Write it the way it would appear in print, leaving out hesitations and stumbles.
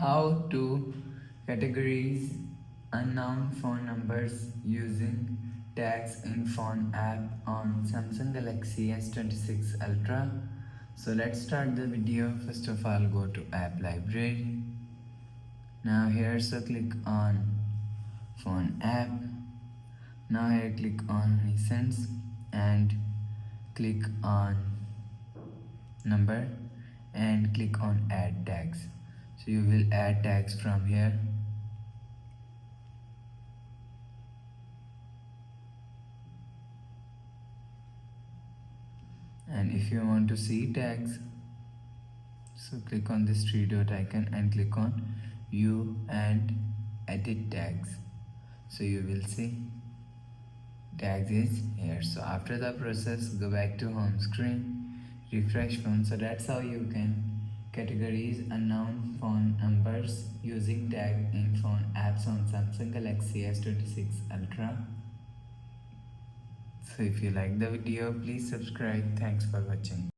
How to categorize unknown phone numbers using tags in phone app on Samsung Galaxy S26 Ultra. So let's start the video. First of all, go to app library. Now here, so click on phone app. Now here click on recents and click on number and click on add tags. So you will add tags from here. And if you want to see tags, so click on this three dot icon and click on view and edit tags. So you will see tags is here. So after the process, go back to home screen, refresh phone. So that's how you can categorize unknown phone numbers using tag in phone apps on Samsung Galaxy S26 Ultra. So if you like the video, please subscribe. Thanks for watching.